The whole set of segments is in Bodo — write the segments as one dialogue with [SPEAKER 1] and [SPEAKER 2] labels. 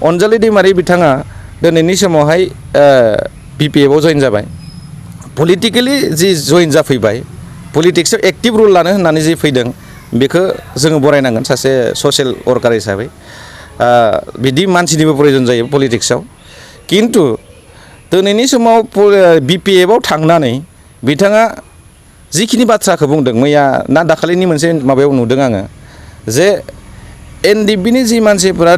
[SPEAKER 1] अनजालि दैमारि बिथाङा दिनैनि समावहाय BPF आव जइन जाबाय पलिटिकेलि जि जइन जाफैबाय पलिटिक्सआव एक्टिभ रल लानो होननानै जि फैदों बेखौ जोङो बरायनांगोन सासे ससियेल वर्कार हिसाबै बिदि मानसिनिबो प्रयजन जायो पलिटिक्सआव किन्तु दिनैनि समाव BPF आव थांनानै बिथाङा जिखिनि बाथ्राखौ बुंदों मैया ना दाखालिनि मोनसे माबायाव नुदों आङो जे NDP नि जि मानसिफोरा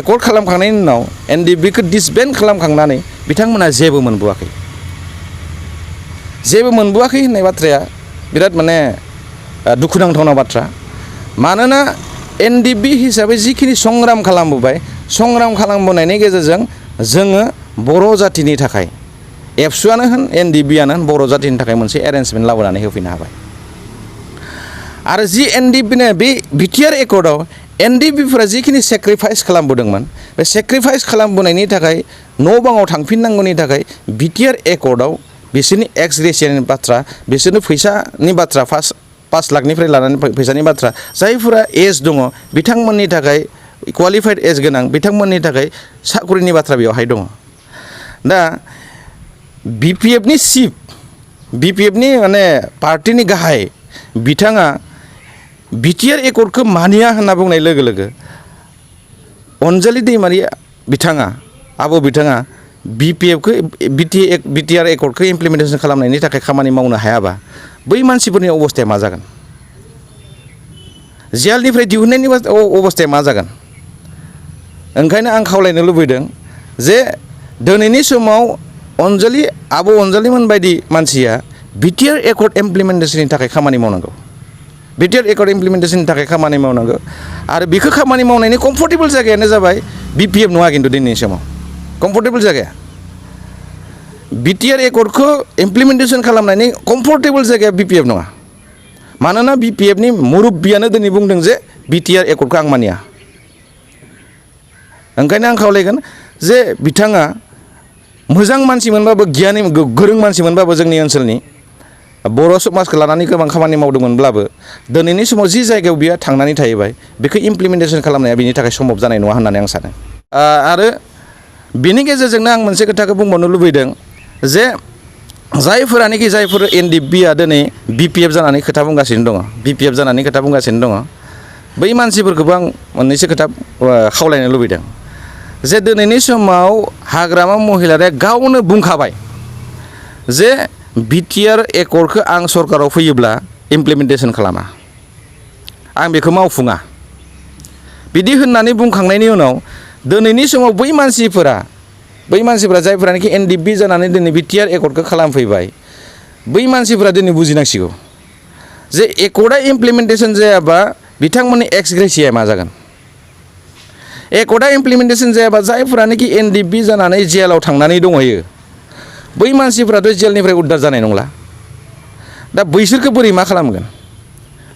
[SPEAKER 1] एकर्ड खालामखांनायनि उनाव NDP खौ डिसबेन्ड खालामखांनानै बिथांमोना जेबो मोनबोआखै होननाय बाथ्राया बिराद माने दुखुनांथावना बाथ्रा मानोना NDP हिसाबै जिखिनि संग्राम खालामबोबाय संग्राम खालामबोनायनि गेजेरजों जोङो बर' जातिनि थाखाय एबसुआनो होन NDP आनो होन बर' जातिनि थाखाय मोनसे एरेन्जमेन्ट लाबोनानै होफैनो हाबाय आरो जि NDP नो बे बिटिआर एकर्डआव NDPफोरा जिखिनि सेक्रिफाइस खालामबोदोंमोन बे सेक्रिफाइस खालामबोनायनि थाखाय न' बाङाव थांफिननांगौनि थाखाय बिटिआर एकर्डआव बिसोरनि एक्स ग्रेसियानि बाथ्रा बिसोरनो फैसानि बाथ्रा 5 लाखनिफ्राय लानानै फैसानि बाथ्रा जायफोरा एज दङ बिथांमोननि थाखाय क्वालिफाइड एज गोनां बिथांमोननि थाखाय साख्रिनि बाथ्रा बेवहाय दङ दा BPF नि चिफ BPF नि माने पार्टिनि गाहाय बिथाङा बिटिआर एकर्डखौ मानिया होनना बुंनाय लोगो लोगो अनजालि दैमारि बिथाङा BPF खौ बिटिआर एकर्डखौ इमप्लिमेन्टेसन खालामनायनि थाखाय खामानि मावनो हायाबा बै मानसिफोरनि अबस्थाया मा जागोन जेलनिफ्राय दिहुननायनि अबस्थाया मा जागोन ओंखायनो आं खावलायनो लुबैदों जे दिनैनि समाव आब' अनजालिमोन बायदि मानसिया बिटिआर एकर्ड इमप्लिमेन्टेसननि थाखाय खामानि मावनांगौ बिटिआर एकर्ड इमप्लिमेन्टेसननि थाखाय खामानि मावनांगौ आरो बेखौ खामानि मावनायनि कम्फर्टेबल जायगायानो जाबाय BPF नङा खिन्थु दिनैनि समाव कम्फर्टेबल जायगाया बिटिआर एकर्डखौ इमप्लिमेन्टेसन खालामनायनि कम्फर्टेबल जायगाया BPF नङा मानोना BPF नि मुरब्बियानो दिनै बुंदों जे बिटिआर एकर्डखौ आं मानिया ओंखायनो आं खावलायगोन जे बिथाङा मोजां मानसि मोनबाबो गियानि गोरों मानसि मोनबाबो जोंनि ओनसोलनि बर' समाजखौ लानानै गोबां खामानि मावदोंमोनब्लाबो दिनैनि समाव जि जायगायाव बियो थांनानै थाहैबाय बेखौ इमप्लिमेन्टेसन खालामनाया बिनि थाखाय सम्भब जानाय नङा होननानै आं सानो आरो बिनि गेजेरजोंनो आं मोनसे खोथाखौ बुंबावनो लुबैदों जे जायफोर NDP आ दिनै BPF जानानै खोथा बुंगासिनो दङ बै मानसिफोरखौबो आं मोननैसो खोथा खावलायनो लुबैदों जे दिनैनि समाव हाग्रामा महिलारिया गावनो बुंखाबाय जे बिटिआर एकर्डखौ आं सरकाराव फैयोब्ला इमप्लिमेन्टेसन खालामा आं बेखौ मावफुङा बिदि होननानै बुंखांनायनि उनाव दिनैनि समाव बै मानसिफोरा जायफोरानोखि NDP जानानै दिनै बिटिआर एकर्डखौ खालामफैबाय बै मानसिफोरा दिनै बुजिनांसिगौ जे एकर्डआ इमप्लिमेन्टेसन जायाबा बिथांमोननि एक्स ग्रेसिया मा जागोन एकर्डआ इमप्लिमेन्टेसन जायाबा जायफोरानोखि NDP जानानै जेलाव थांनानै दंहैयो बै मानसिफोराथ' जेलनिफ्राय उद्धार जानाय नंला दा बैसोरखौ बोरै मा खालामगोन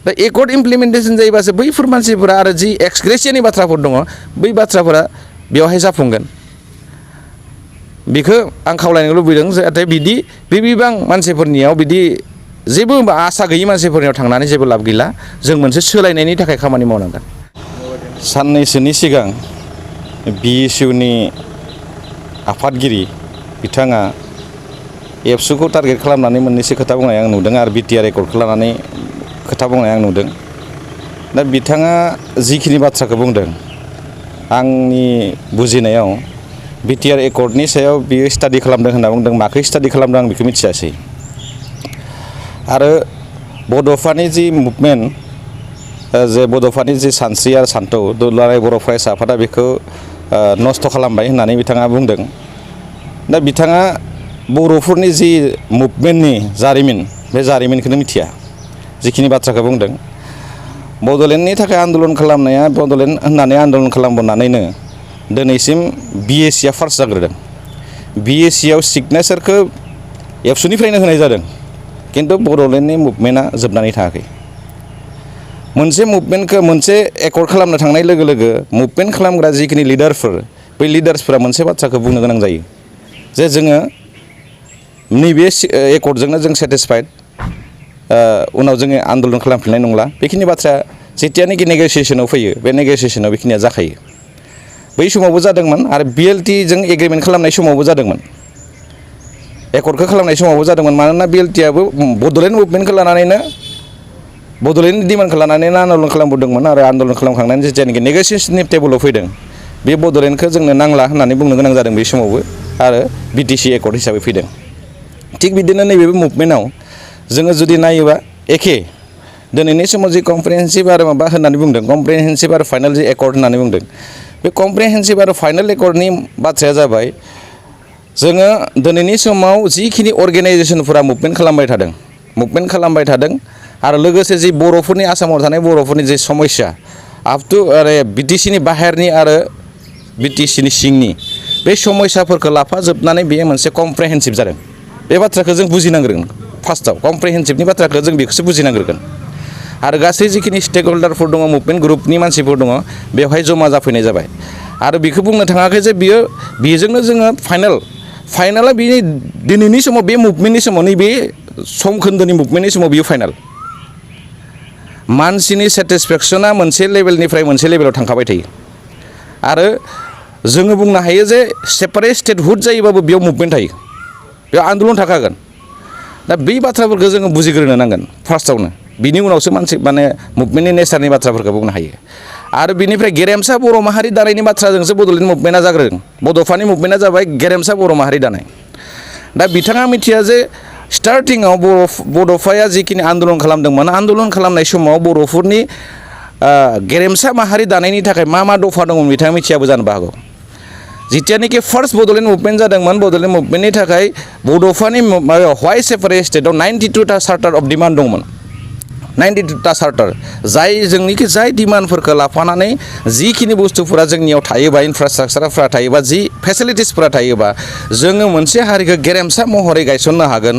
[SPEAKER 1] दा एकर्ड इमप्लिमेन्टेसन जायोबासो बैफोर मानसिफोरा आरो जि एक्स ग्रेसियानि बाथ्राफोर दङ बै बाथ्राफोरा बेवहाय जाफुंगोन बेखौ आं खावलायनो लुबैदों जाहाथे बिबां मानसिफोरनियाव बिदि जेबो आसा गैयि मानसिफोरनियाव थांनानै जेबो लाब गैला जों मोनसे सोलायनायनि थाखाय खामानि मावनांगोन साननैसोनि सिगां BSU नि आफादगिरि बिथाङा एबसुखौ टारगेट खालामनानै मोननैसो खोथा बुंनाय आं नुदों आरो बिटिआर एकर्डखौ लानानै खोथा बुंनाय आं नुदों दा बिथाङा जिखिनि बाथ्राखौ बुंदों आंनि बुजिनायाव बिटिआर एकर्डनि सायाव बियो स्टाडि खालामदों होनना बुंदों माखौ स्टाडि खालामदों आं बेखौ मिथियासै आरो बड'फानि जि मुभमेन्ट जे बड'फानि जि सानस्रि आरो सान्थौ दुलाराय बर' फरायसा आफादा बेखौ नस्थ' खालामबाय होननानै बिथाङा बुंदों दा बिथाङा बर'फोरनि जि मुभमेन्टनि जारिमिन बे जारिमिनखौनो मिथिया जिखिनि बाथ्राखौ बुंदों बड'लेण्डनि थाखाय आन्दलन खालामनाया बड'लेण्ड होननानै आन्दलन खालामबोनानैनो दिनैसिम BSC आ फार्स्ट जाग्रोदों BSC आव सिगनेसारखौ एबसुनिफ्रायनो होनाय जादों किन्तु बड'लेण्डनि मुभमेन्टआ जोबनानै थाङाखै मोनसे मुभमेन्टखौ मोनसे एकर्ड खालामनो थांनाय लोगो लोगो मुभमेन्ट खालामग्रा जिखिनि लिडारफोर बै लिडार्सफोरा मोनसे बाथ्राखौ बुंनो गोनां जायो जे जोङो नैबे एकर्डजोंनो जों सेटिसफाइड उनाव जोङो आन्दलन खालामफिननाय नंला बेखिनि बाथ्राया जेतियानोखि नेगसिएसनाव फैयो बे नेगसिएसनाव बेखिनिया जाखायो बै समावबो जादोंमोन आरो BLT जों एग्रिमेन्ट खालामनाय समावबो जादोंमोन एकर्डखौ खालामनाय समावबो जादोंमोन मानोना BLT-आबो बड'लेण्ड मुभमेन्टखौ लानानैनो बड'लेण्डनि डिमान्डखौ लानानैनो आन्दलन खालामबोदोंमोन आरो आन्दलन खालामखांनानै जेथियानोखि नेगोसिएसननि टेबोलाव फैदों बे बड'लेण्डखौ जोंनो नांला होननानै बुंनो गोनां जादों बे समावबो आरो BTC एकर्ड हिसाबै फैदों थिग बिदिनो नैबे मुभमेन्टआव जोङो जुदि नायोबा एखे दिनैनि समाव जि कम्प्रिहेन्सिभ आरो माबा होननानै बुंदों कम्प्रिहेन्सिभ आरो फाइनाल जि एकर्ड होननानै बुंदों बे कम्प्रिहेन्सिभ आरो फाइनाल एकर्डनि बाथ्राया जाबाय जोङो दिनैनि समाव जिखिनि अर्गेनाइजेसनफोरा मुभमेन्ट खालामबाय थादों आरो लोगोसे जि बर'फोरनि आसामाव थानाय बर'फोरनि जि समस्या आप टु आरो BTC-नि बाहेरनि आरो BTC-नि सिंनि बे समस्याफोरखौ लाफाजोबनानै बेयो मोनसे कम्प्रिहेन्सिभ जादों बे बाथ्राखौ जों बुजिनांग्रोगोन फार्स्टआव कम्प्रिहेन्सिभनि बाथ्राखौ जों बेखौसो बुजिनांग्रोगोन आरो गासै जिखिनि स्टेक होल्डारफोर दङ मुभमेन्ट ग्रुपनि मानसिफोर दङ बेवहाय जमा जाफैनाय जाबाय आरो बेखौ बुंनो थाङाखै जे बेजोंनो जोङो फाइनाला बेनि दिनैनि समाव बे मुभमेन्टनि समाव नैबे समखोन्दोनि मुभमेन्टनि समाव बियो फाइनाल मानसिनि सेटिसफेक्सना मोनसे लेभेलनिफ्राय मोनसे लेभेलाव थांखाबाय थायो आरो जोङो बुंनो हायो जे सेपारेट स्टेटहुड जायोबाबो बेयाव मुभमेन्ट थायो बेयाव आन्दलन थाखागोन दा बै बाथ्राफोरखौ जोङो बुजिग्रोनो नांगोन फार्स्टआवनो बिनि उनावसो माने मुभमेन्टनि नेचारनि बाथ्राफोरखौ बुंनो हायो आरो बिनिफ्राय गेरेमसा बर' माहारि दानायनि बाथ्राजोंसो बड'लेण्ड मुभमेन्टआ जाग्रोदों बड'फानि मुभमेन्टआ जाबाय गेरेमसा बर' माहारि दानाय दा बिथाङा मिथिया जे स्टार्टिंआव बड'फाया जिखिनि आन्दलन खालामदोंमोन आन्दलन खालामनाय समाव बर'फोरनि गेरेमसा माहारि दानायनि थाखाय मा मा दफा दंमोन बिथाङा मिथियाबो जानो हागौ जितियानोखि फार्स्ट बड'लेण्ड मुभमेन्ट जादोंमोन बड'लेण्ड मुभमेन्टनि थाखाय बड'फानि माबायाव व्हाइ सेपारेट स्टेटआव 92टा चार्टार अफ डिमान्ड दंमोन 92टा चार्टार जाय डिमान्डफोरखौ लाफानानै जिखिनि बुस्थुफोरा जोंनियाव थायोबा इनफ्रास्ट्राक्चारफोरा थायोबा जि फेसिलिटिसफोरा थायोबा जोङो मोनसे हारिखौ गेरेमसा महरै गायसननो हागोन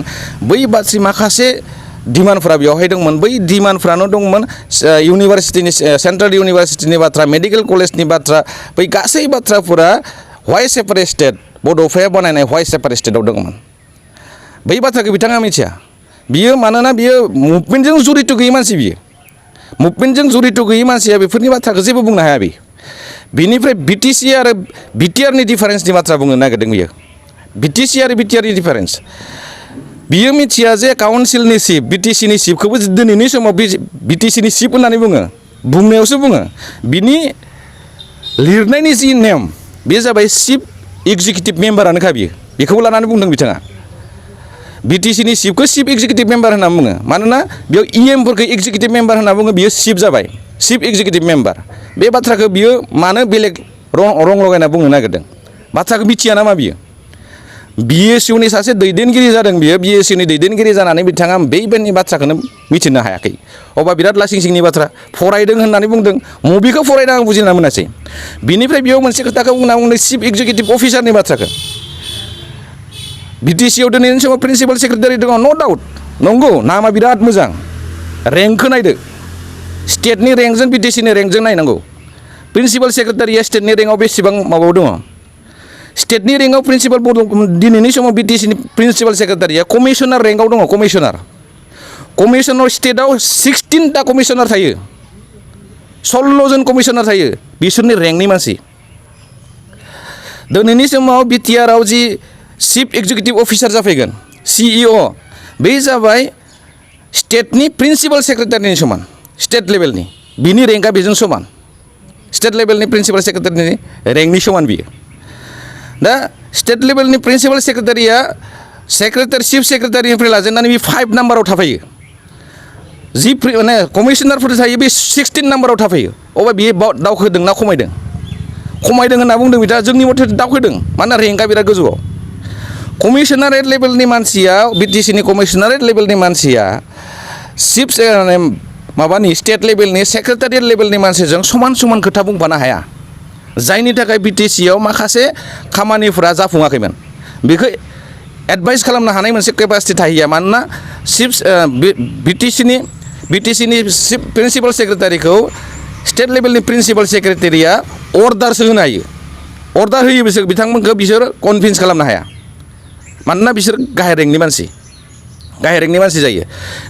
[SPEAKER 1] बै बाथ्रा माखासे डिमान्डफोरा बेवहाय दंमोन बै डिमान्डफ्रानो दंमोन इउनिभार्सिटिनि सेन्ट्रेल इउनिभार्सिटिनि बाथ्रा मेडिकेल कलेजनि बाथ्रा बै गासै बाथ्राफोरा व्हाइ सेपारेट स्टेट बड'फाया बानायनाय व्हाइ सेपारेट स्टेटआव दंमोन बै बाथ्राखौ बिथाङा मिथिया बियो मानोना बियो मुभमेन्टजों जरित गैयै मानसि बियो मुभमेन्टजों जरित गैयै मानसिया बेफोरनि बाथ्राखौ जेबो बुंनो हाया बिनिफ्राय BTC आरो BTR-नि डिफारेन्सनि बाथ्रा बुंनो नागिरदों बियो BTC आरो BTR-नि डिफारेन्स बियो मिथिया जे काउन्सिलनि चिफ BTC-नि चिफखौबो दिनैनि समाव BTC-नि चिफ होननानै बुंनायावसो बुङो बिनि लिरनायनि जि नेम बे जाबाय चिफ एक्जिकिउटिभ मेम्बारानोखा बियो बेखौबो लानानै बुंदों बिथाङा BTC-नि चिफखौ चिफ एक्जिकिउटिभ मेम्बार होनना बुङो मानोना बेयाव EM-फोरखौ एक्जिकिउटिभ मेम्बार होनना बुङो बियो चिफ जाबाय चिफ एक्जिकिउटिभ मेम्बार बे बाथ्राखौ बियो मानो बेलेग रं लगायना बुंनो नागिरदों बाथ्राखौ मिथिया नामा बियो BSU-नि सासे दैदेनगिरि जादों बियो BSU-नि दैदेनगिरि जानानै बिथाङा बेबायदि बाथ्राखौनो मिथिनो हायाखै अबा बिराद लासिं सिंनि बाथ्रा फरायदों होननानै बुंदों मबेखौ फरायदों आं बुजिना मोनासै बिनिफ्राय बेयाव मोनसे खोथाखौ बुंना बुंदों चिफ एक्जिकिउटिभ अफिसारनि बाथ्राखौ BTC-आव दिनैनि समाव प्रिन्सिपाल सेक्रेटारि दङ नो डाउट नंगौ नामा बिराद मोजां रेंकखौ नायदो स्टेटनि रेंकजों BTC-नि रेंकजों नायनांगौ प्रिन्सिपाल सेक्रेटारिया स्टेटनि रेंकआव बेसेबां माबायाव दङ स्टेटनि रेंकआव प्रिन्सिपाल दिनैनि समाव BTC-नि प्रिन्सिपाल सेक्रेटारिया कमिशनार रेंकआव दङ कमिशनार स्टेटआव 16टा कमिशनार थायो 16 जन कमिशनार थायो बिसोरनि रेंकनि मानसि दिनैनि समाव BTR-आव जि चिफ एक्जिकिउटिभ अफिसार जाफैगोन CEO बे जाबाय स्टेटनि प्रिन्सिपाल सेक्रेटारिनि समान स्टेट लेभेलनि बिनि रेंकआ बेजों समान स्टेट लेभेलनि प्रिन्सिपाल सेक्रेटारिनि रेंकनि समान बियो दा स्टेट लेभेलनि प्रिन्सिपाल सेक्रेटारिया चिफ सेक्रेटारिनिफ्राय लाजेननानै बे 5 नाम्बाराव थाफायो जि माने कमिशनारफोर थायो बे 16 नाम्बाराव थाफायो अब्ला बियो दावखोदों ना खमायदों होनना बुंदों बिथाङा जोंनि मथे दावखोदों मानोना रेंकआ बिराद गोजौआव कमिशनारेट लेभेलनि मानसिया BTC-नि कमिशनारेट लेभेलनि मानसिया चिफ माबानि स्टेट लेभेलनि सेक्रेटारियेट लेभेलनि मानसिजों समान खोथा बुंफानो हाया जायनि थाखाय BTC-आव माखासे खामानिफोरा जाफुङाखैमोन बेखौ एडभाइस खालामनो हानाय मोनसे केपासिटि थाहैया मानोना BTC-नि चिफ प्रिन्सिपाल सेक्रेटारिखौ स्टेट लेभेलनि प्रिन्सिपाल सेक्रेटारिया अर्डारसो होनो हायो अर्डार होयो बिथांमोनखौ बिसोर कनभिन्स खालामनो हाया मानोना बिसोर गाहाय रेंकनि मानसि जायो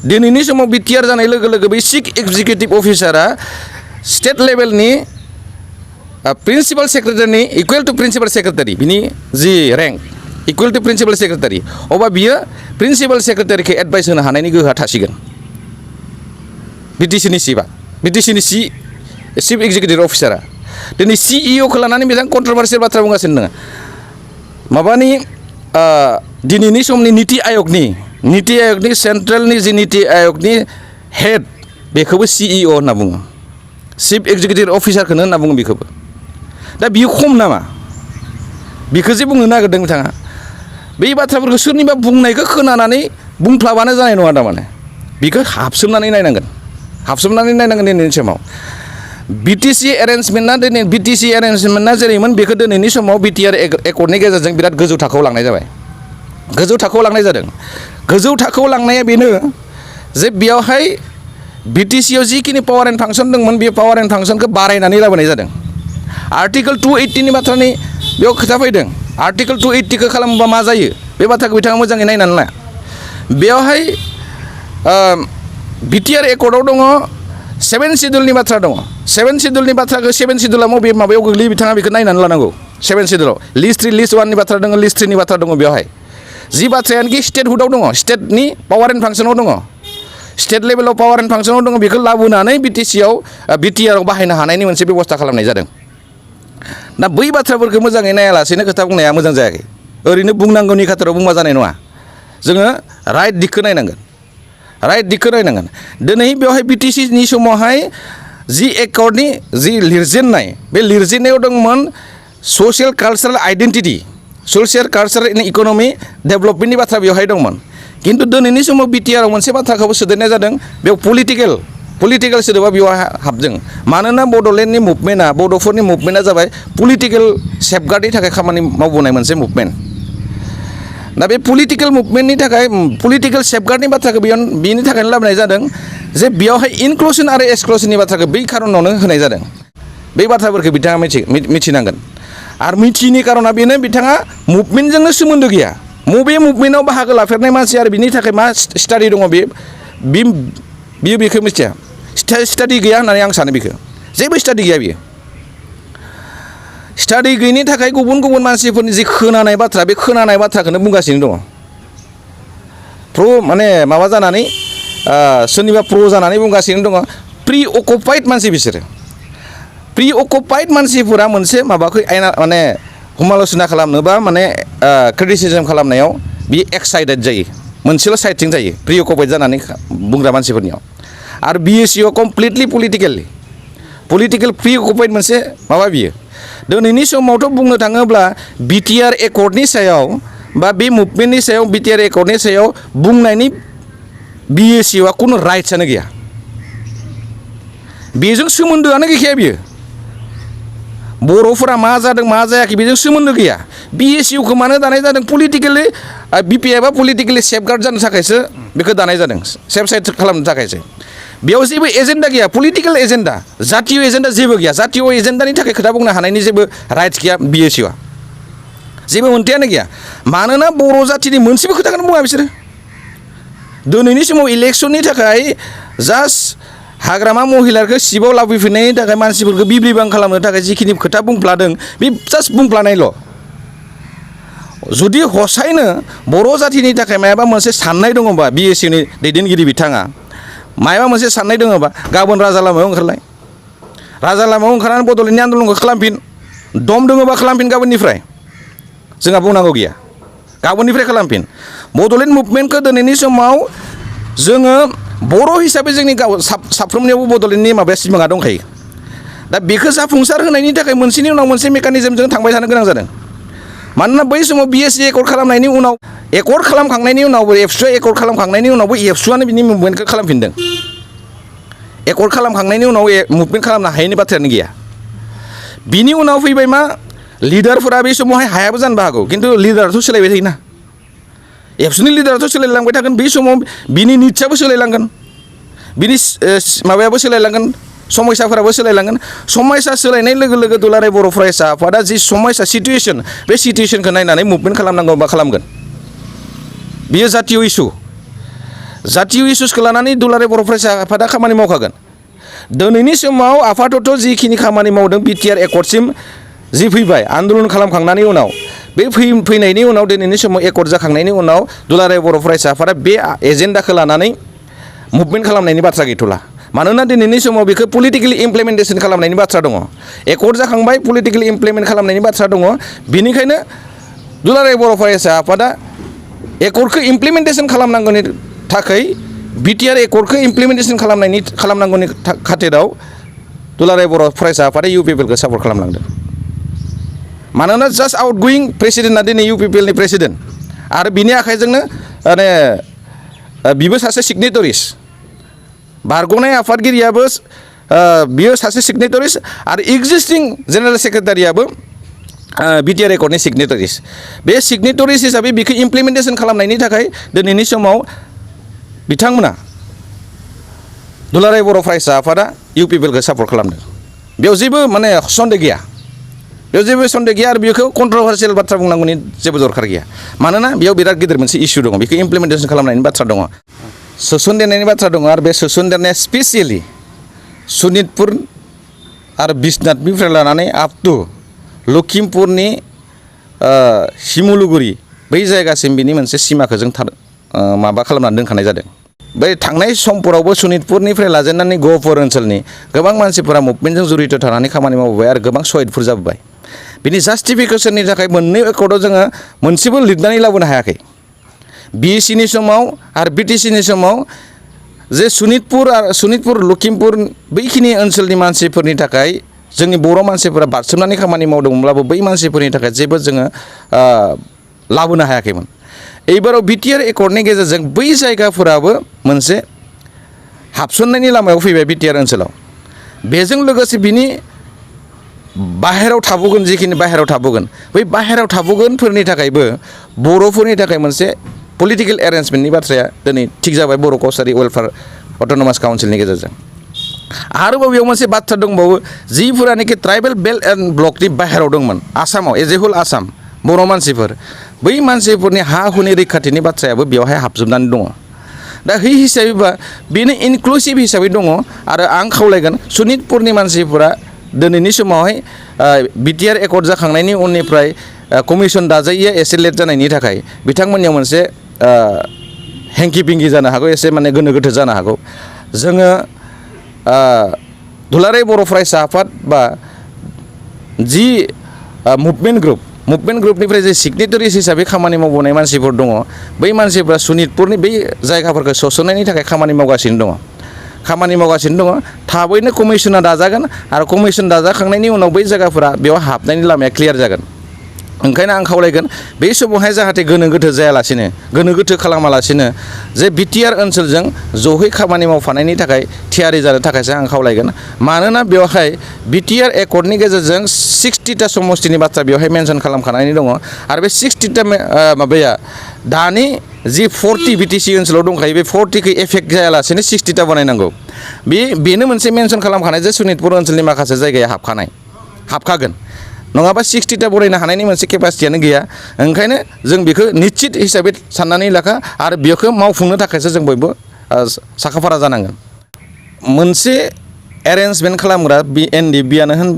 [SPEAKER 1] दिनैनि समाव BTR जानाय लोगो लोगो बै चिफ एक्जिकिउटिभ अफिसारा स्टेट लेभेलनि प्रिन्सिपाल सेक्रेटारिनि इकुवेल टु प्रिन्सिपाल सेक्रेटारि बिनि जि rank equal to principal secretary अब्ला बियो प्रिन्सिपाल सेक्रेटारिखौ एडभाइस होनो हानायनि गोहोआ थासिगोन बिटिसिनि चिफ एक्जिकिउटिभ अफिसारा दिनै सिइअखौ लानानै बिथां कन्ट्रभार्सियेल बाथ्रा बुंगासिनो दङ माबानि दिनैनि समनि निति आयगनि सेन्ट्रेलनि जि निति आयगनि हेड बेखौबो सिइअ होनना बुङो चिफ एक्जिकिउटिभ अफिसारखौनो होनना बुङो बेखौबो दा बियो खम नामा बेखौ जे बुंनो नागिरदों बिथाङा बै बाथ्राफोरखौ सोरनिबा बुंनायखौ खोनानानै बुंफ्लाबानो जानाय नङा थारमाने बेखौ हाबसोमनानै नायनांगोन दिनैनि समाव बिटिसि एरेन्जमेन्टआ जेरैमोन बेखौ दिनैनि समाव बिटिआर एकर्डनि गेजेरजों बिराद गोजौ थाखोआव लांनाय जाबाय गोजौ थाखोआव लांनाय जादों गोजौ थाखोआव लांनाया बेनो जे बेयावहाय बिटिसिआव जिखिनि पावार एन्ड फांसन दंमोन बे पावार एन्ड फांसनखौ बारायनानै लाबोनाय जादों आर्टिकोल 280नि बाथ्रानि बेयाव खोथा फैदों आर्टिकोल 280खौ खालामोबा मा जायो बे बाथ्राखौ बिथाङा मोजाङै नायनानै ला बेयावहाय बिटिआर एकर्डआव दङ 7 सिडुलनि बाथ्रा दङ 7 सिडुलनि बाथ्राखौ 7 सिडुला बबे माबायाव गोग्लैयो बिथाङा बेखौ नायनानै लानांगौ 7 सिडुलाव लिस्ट 3 लिस्ट 1नि बाथ्रा दङ लिस्ट 3नि बाथ्रा दङ बेवहाय जि बाथ्रायानोखि स्टेटहुडआव दङ स्टेटनि पावार एन्ड फांसनाव दङ स्टेट लेभेलाव पावार एन्ड फांसनाव दङ बेखौ लाबोनानै बिटिआरआव बाहायनो हानायनि मोनसे बेबस्था खालामनाय जादों दा बै बाथ्राफोरखौ मोजाङै नायालासेनो खोथा बुंनाया मोजां जायाखै ओरैनो बुंनांगौनि खाथिराव बुंबा जानाय नङा जोङो राइट दिगखौ नायनांगोन दिनै बेवहाय बिटिसिनि समावहाय जि एकर्डनि जि लिरजेननाय बे लिरजेननायाव दंमोन social cultural identity social cultural and economy डेभेलपमेन्टनि बाथ्रा बेवहाय दंमोन खिन्थु दिनैनि समाव बिटिआरआव मोनसे बाथ्राखौबो सोदेरनाय जादों बेयाव पलिटिकेल सोदोबा बेयाव हाबदों मानोना बड'लेण्डनि मुभमेन्टआ बड'फोरनि मुभमेन्टआ जाबाय पलिटिकेल सेफगार्डनि थाखाय खामानि मावबोनाय मोनसे मुभमेन्ट दा बे पलिटिकेल मुभमेन्टनि थाखाय पलिटिकेल सेफगार्डनि बाथ्राखौ बेनि थाखायनो लाबोनाय जादों जे बेयावहाय इनक्लुसन आरो एक्सक्लुसननि बाथ्राखौ बै खारनावनो होनाय जादों बै बाथ्राफोरखौ बिथाङा मिथिनांगोन आरो मिथियैनि कारना बेनो बिथाङा मुभमेन्टजोंनो सोमोन्दो गैया बबे मुभमेन्टआव बाहागो लाफेरनाय मानसि आरो बिनि थाखाय मा स्टाडि दङ बियो बेखौ मिथिया स्टाडि गैया होननानै आं सानो बेखौ जेबो स्टाडि गैया बियो स्टाडि गैयिनि थाखाय गुबुन गुबुन मानसिफोरनि जि खोनानाय बाथ्रा बे खोनानाय बाथ्राखौनो बुंगासिनो दङ माने माबा जानानै सोरनिबा जानानै बुंगासिनो दङ प्रि अकुपाइड मानसि बिसोरो प्रि अकुपाइड मानसिफोरा मोनसे माबाखौ माने समाल'सना खालामनो बा माने क्रिटिसिजम खालामनायाव बे एक्साइटेड जायो मोनसेल' साइडथिं जायो प्रि अकुपाइड जानानै बुंग्रा मानसिफोरनियाव आरो बिएससिआव कमप्लिटलि पलिटिकेल प्रि अकुपाइड मोनसे माबा बियो दिनैनि समावथ' बुंनो थाङोब्ला बिटिआर एकर्डनि सायाव बा बे मुभमेन्टनि सायाव बिटिआर एकर्डनि सायाव बुंनायनि बिएससिआव खुनु राइट्सआनो गैया बेजों सोमोन्दोआनो गैखाया बियो बर'फोरा मा जादों मा जायाखै बेजों सोमोन्दो गैया बिएससिखौ मानो दानाय जादों पलिटिकेलि बिपिएफआ पलिटिकेलि सेफगार्ड जानो थाखायसो बेखौ दानाय जादों सेफ साइड खालामनो थाखायसो बेयाव जेबो एजेन्डा गैया पलिटिकेल एजेन्डा जातीय एजेन्डा जेबो गैया जातीय एजेन्डानि थाखाय खोथा बुंनो हानायनि जेबो राइट्स गैया बिएससिआ जेबो मोन्थायानो गैया मानोना बर' जाथिनि मोनसेबो खोथाखौनो बुङा बिसोरो दिनैनि समाव इलेक्सननि थाखाय जास्ट हाग्रामा महिलाखौ सिबाव लाबोफिननायनि थाखाय मानसिफोरखौ बिब्रिबां खालामनो थाखाय जिखिनि खोथा बुंफ्लादों बे जास्ट बुंफ्लानायल' जुदि हसायनो बर' जाथिनि थाखाय मायाबा मोनसे साननाय दङबा बिएससिनि दैदेनगिरि बिथाङा मायाबा मोनसे साननाय दङबा गाबोन राजा लामायाव ओंखारलाय राजा लामायाव ओंखारनानै बड'लेण्डनि आन्दलनखौ खालामफिन दम दङबा खालामफिन गाबोननिफ्राय जोंहा बुंनांगौ गैया गाबोननिफ्राय खालामफिन बड'लेण्ड मुभमेन्टखौ दिनैनि समाव जोङो बर' हिसाबै जोंनि साफ्रोमनियावबो बड'लेण्डनि माबाया सिमाङा दंखायो दा बेखौ जाफुंसार होनायनि थाखाय मोनसेनि उनाव मोनसे मेकानिजमजों थांबाय थानो गोनां जादों मानोना बै समाव बिएससि एकर्ड खालामनायनि उनाव एकर्ड खालामखांनायनि उनावबो एबसुआ एकर्ड खालामखांनायनि उनावबो एबसुआनो बिनि मुभमेन्टखौ खालामफिनदों एकर्ड खालामखांनायनि उनाव मुभमेन्ट खालामनो हायैनि बाथ्रायानो गैया बिनि उनाव फैबाय मा लिडारफोरा बे समावहाय हायाबो जानो हागौ खिन्थु लिडाराथ' सोलायबाय थायोना एबसुनि लिडाराथ' सोलायलांबाय थागोन बे समाव बिनि निड्सआबो सोलायलांगोन बिनि माबायाबो सोलायलांगोन समयसाफोराबो सोलायलांगोन समयसा सोलायनाय लोगो लोगो दुलाराय बर' फरायसा आफादा जि समयसा सिटुएसन बे सिटुएसनखौ नायनानै मुभमेन्ट खालामनांगौ बा खालामगोन बियो जातीय इस्युसखौ लानानै दुलाराय बर' फरायसा आफादा खामानि मावखागोन दिनैनि समाव आफादत जिखिनि खामानि मावदों बिटिआर एकर्डसिम जि फैबाय आन्दलन खालामखांनायनि उनाव बे फैनायनि उनाव दिनैनि समाव एकर्ड जाखांनायनि उनाव दुलाराय बर' फरायसा आफादा बे एजेन्डाखौ लानानै मुभमेन्ट खालामनायनि बाथ्रा गैथ'ला मानोना दिनैनि समाव बेखौ पलिटिकेलि इमप्लिमेन्टेसन खालामनायनि बाथ्रा दङ एकर्ड जाखांबाय पलिटिकेलि इमप्लिमेन्ट खालामनायनि बाथ्रा दङ बेनिखायनो दुलाराय बर' फरायसा आफादा एकर्डखौ इमप्लिमेन्टेसन खालामनांगौनि थाखाय बिटिआर एकर्डखौ इमप्लिमेन्टेसन खालामनांगौनि खाथिराव दुलाराय बर' फरायसा आफादा इउपिपिएलखौ सापर्ट खालामलांदों मानोना जास्ट आउटगोयिं प्रेसिडेन्टआ दिनै इउपिपिएलनि प्रेसिडेन्ट आरो बिनि आखाइजोंनो माने बिबो सासे सिगनेटरिस बारग'नाय आफादगिरियाबो बियो सासे सिगनेटरिस आरो एक्जिस्टिं जेनेरेल सेक्रेटारियाबो बिटिआर एकर्डनि सिगनेटरिस बे सिगनेटरिस हिसाबै बेखौ इमप्लिमेन्टेसन खालामनायनि थाखाय दिनैनि समाव बिथांमोना दुलाराय बर' फरायसा आफादा इउपिपिएलखौ सापर्ट खालामदों बेयाव जेबो माने सन्देह गैया आरो बेखौ कन्ट्रभार्सियेल बाथ्रा बुंनांगौनि जेबो दरखार गैया मानोना बेयाव बिराद गिदिर मोनसे इस्यु दङ बेखौ इमप्लिमेन्टेसन खालामनायनि बाथ्रा दङ सोसनदेरनायनि बाथ्रा दङ आरो बे सोसनदेरनाया स्पेसियेलि सनितपुर आरो बिश्वनाथनिफ्राय लानानै आप टु लखिमपुरनि सिमुलुगुरि बै जायगासिम बिनि मोनसे सिमाखौ जों माबा खालामनानै दोनखानाय जादों बै थांनाय समफोरावबो सनितपुरनिफ्राय लाजेननानै गहपुर ओनसोलनि गोबां मानसिफोरा मुभमेन्टजों जड़ित थानानै खामानि मावबोबाय आरो गोबां सहिदफोर जाबोबाय बिनि जास्टिफिकेसननि थाखाय मोननै एकर्डआव जोङो मोनसेबो लिरनानै लाबोनो हायाखै बिएसिनि समाव आरो बिटिसिनि समाव जे सनितपुर लखिमपुर बैखिनि ओनसोलनि मानसिफोरनि थाखाय जोंनि बर' मानसिफोरा बारसोमनानै खामानि मावदोंमोनब्लाबो बै मानसिफोरनि थाखाय जेबो जोङो लाबोनो हायाखैमोन एबाराव बिटिआर एकर्डनि गेजेरजों बै जायगाफोराबो मोनसे हाबसननायनि लामायाव फैबाय बिटिआर ओनसोलाव बेजों लोगोसे बिनि बाहेरायाव थाबोगोन जिखिनि बाहेरायाव थाबोगोन बै बाहेरायाव थाबोगोनफोरनि थाखायबो बर'फोरनि थाखाय मोनसे पलिटिकेल एरेन्जमेन्टनि बाथ्राया दिनै थिग जाबाय बर' कसारि वेलफेयार अट'नमास काउन्सिलनि गेजेरजों आरोबाव बेयाव मोनसे बाथ्रा दंबावो जिफोरानोखि ट्राइबेल बेल्ट एन्ड ब्लकनि बाहेरायाव दंमोन आसामाव एज ए होल आसाम बर' मानसिफोर बै मानसिफोरनि हा हुनि रैखाथिनि बाथ्रायाबो बेवहाय हाबजोबनानै दङ दा बै हिसाबैबा बेनो इनक्लुसिभ हिसाबै दङ आरो आं खावलायगोन सनितपुरनि मानसिफोरा दिनैनि समावहाय बिटिआर एकर्ड जाखांनायनि उननिफ्राय कमिसन दाजायैया एसे लेट जानायनि थाखाय बिथांमोननियाव मोनसे हेंखि पिंखि जानो हागौ एसे माने गोनो गोथो जानो हागौ जोङो दुलाराय बर' फरायसा आफाद बा जि मुभमेन्ट ग्रुपनिफ्राय जे सिगनेटरिस हिसाबै खामानि मावबोनाय मानसिफोर दङ बै मानसिफ्रा सनितपुरनि बै जायगाफोरखौ सोसननायनि थाखाय खामानि मावगासिनो दङ थाबैनो कमिसना दाजागोन आरो कमिसन दाजाखांनायनि उनाव बै जायगाफोरा बेयाव हाबनायनि लामाया क्लियार जागोन ओंखायनो आं खावलायगोन बे समावहाय जाहाथे गोनो गोथो खालामालासिनो जे बिटिआर ओनसोलजों जयै खामानि मावफानायनि थाखाय थियारि जानो थाखायसो आं खावलायगोन मानोना बेवहाय बिटिआर एकर्डनि गेजेरजों 60टा समस्तिनि बाथ्रा बेवहाय मेनसन खालामखानानै दङ आरो बे 60टा माबाया दानि जि 40 बिटिसि ओनसोलाव दंखायो बे 40खौ एफेक्ट जायालासेनो 60टा बानायनांगौ बेनो मोनसे मेनसन खालामखानाय जे सनितपुर ओनसोलनि माखासे जायगाया हाबखागोन नङाबा 60टा बनायनो हानायनि मोनसे केपासिटियानो गैया ओंखायनो जों बेखौ निश्चित हिसाबै साननानै लाखा आरो बेखौ मावफुंनो थाखायसो जों बयबो साखाफारा जानांगोन मोनसे एरेन्जमेन्ट खालामग्रा एनडिएफबिआनो होन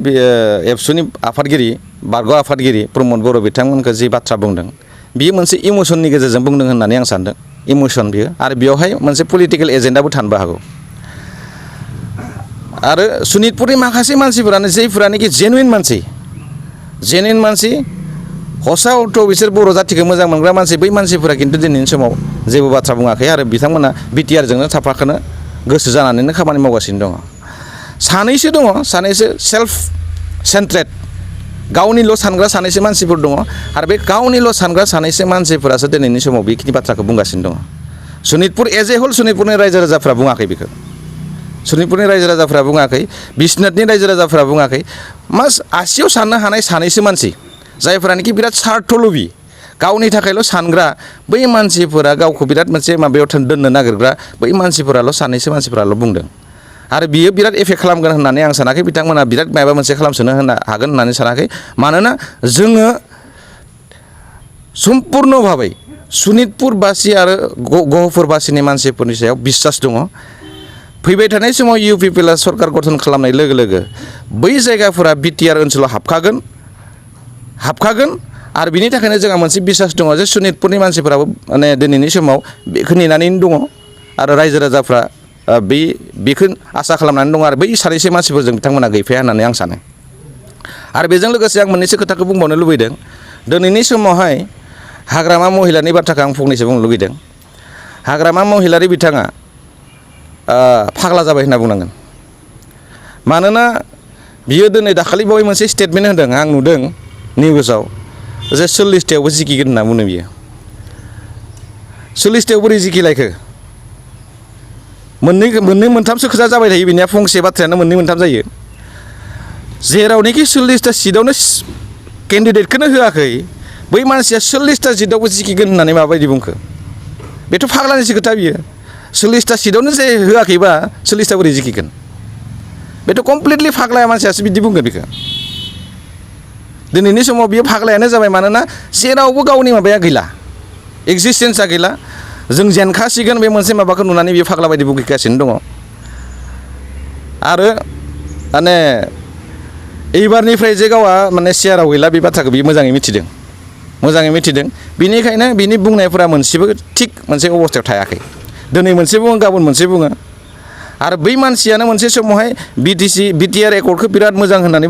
[SPEAKER 1] एबसुनि आफादगिरि बारग' आफादगिरि प्रमद बर' बिथांमोनखौ जि बाथ्रा बुंदों बियो मोनसे इमसननि गेजेरजों बुंदों होननानै आं सानदों इमसन बियो आरो बेवहाय मोनसे पलिटिकेल एजेन्डाबो थानोबो हागौ आरो सनितपुरनि माखासे मानसिफोरानो जायफोरानोखि जेनुइन मानसि हसा अर्थ बिसोर बर' जाथिखौ मोजां मोनग्रा मानसि बै मानसिफोरा खिन्थु दिनैनि समाव जेबो बाथ्रा बुङाखै आरो बिथांमोना बिटिआरजोंनो थाफाखानो गोसो जानानैनो खामानि मावगासिनो दङ सानैसो सेल्फ सेन्ट्रेड गावनिल' सानग्रा सानैसो मानसिफोर दङ आरो बे गावनिल' सानग्रा सानैसो मानसिफोरासो दिनैनि समाव बेखिनि बाथ्राखौ बुंगासिनो दङ सनितपुर एज ए होल सनितपुरनि रायजो राजाफ्रा बुङाखै बेखौ सनितपुरनि रायजो राजाफ्रा बुङाखै बिश्वनाथनि रायजो राजाफ्रा बुङाखै आसियाव साननो हानाय सानैसो मानसि जायफोरानोखि बिराद स्वार्थलबि गावनि थाखायल' सानग्रा बै मानसिफोरा गावखौ बिराद मोनसे माबायाव दोननो नागिरग्रा बै सानैसो मानसिफोराल' बुंदों आरो बियो बिराद एफेक्ट खालामगोन होननानै आं सानाखै बिथांमोना बिराद माबा मोनसे खालामसोनो हागोन होननानै सानाखै मानोना जोङो सम्पुर्ण भाबै सनितपुरबासि आरो गहपुरबासिनि मानसिफोरनि सायाव बिश्वास दङ फैबाय थानाय समाव UPPLA सरकार गठन खालामनाय लोगो लोगो बै जायगाफोरा बिटिआर ओनसोलाव हाबखागोन आरो बिनि थाखायनो जोंहा मोनसे बिसास दङ जे सनितपुरनि मानसिफोराबो माने दिनैनि समाव बेखौ नेनानैनो दङ आरो रायजो राजाफ्रा बेखौ आसा खालामनानै दङ आरो बै सानैसो मानसिफोरजों बिथांमोना गैफाया होननानै आं सानो आरो बेजों लोगोसे आं मोननैसो खोथाखौ बुंबावनो लुबैदों दिनैनि समावहाय हाग्रामा महिलानि बाथ्राखौ आं फंनैसो बुंनो लुबैदों हाग्रामा महिलारि बिथाङा फाग्ला जाबाय होनना बुंनांगोन मानोना बियो दिनै दाखालि बावै मोनसे स्टेटमेन्ट होदों आं नुदों निउसाव जे 40थायावबो जिखिगोन होनना बुङो बियो 40थायाव बोरै जिखिलायखो मोननै मोनथामसो खोथा जाबाय थायो बिनिया फंसे बाथ्रायानो मोननै मोनथाम जायो जेरावनोखि 40ता सिटआवनो केन्डिडेटखौनो होआखै बै मानसिया 40ता सिटआवबो जिखिगोन होननानै माबायदि बुंखो बेथ' फाग्लानिसो खोथा बियो 40ता सिटआवनो जे होआखैबा 40ता बोरै जिखिगोन बेथ' कमप्लिटलि फाग्लाया मानसियासो बिदि बुंगोन बेखौ दिनैनि समाव बियो फाग्लायानो जाबाय मानोना जेरावबो गावनि माबाया गैला एक्जिस्टेन्सा गैला जों जेनखासिगोन बे मोनसे माबाखौ नुनानै बियो फाग्ला बायदि बुंगासिनो दङ आरो माने एबारनिफ्राय जे गावआ माने सियाराव गैला बे बाथ्राखौ बियो मोजाङै मिथिदों बिनिखायनो बिनि बुंनायफोरा मोनसेबो थिग मोनसे अबस्थायाव थायाखै दिनै मोनसे बुङो गाबोन मोनसे बुङो आरो बै मानसियानो मोनसे समावहाय बिटिआर एकर्डखौ बिराद मोजां होननानै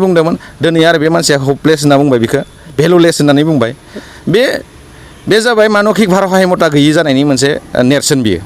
[SPEAKER 1] बुंदोंमोन दिनै आरो बे मानसिया हपलेस होनना बुंबाय बेखौ भेलुलेस होननानै बुंबाय बे जाबाय मानसिक भारहायमता गैयि जानायनि मोनसे नेरसोन बियो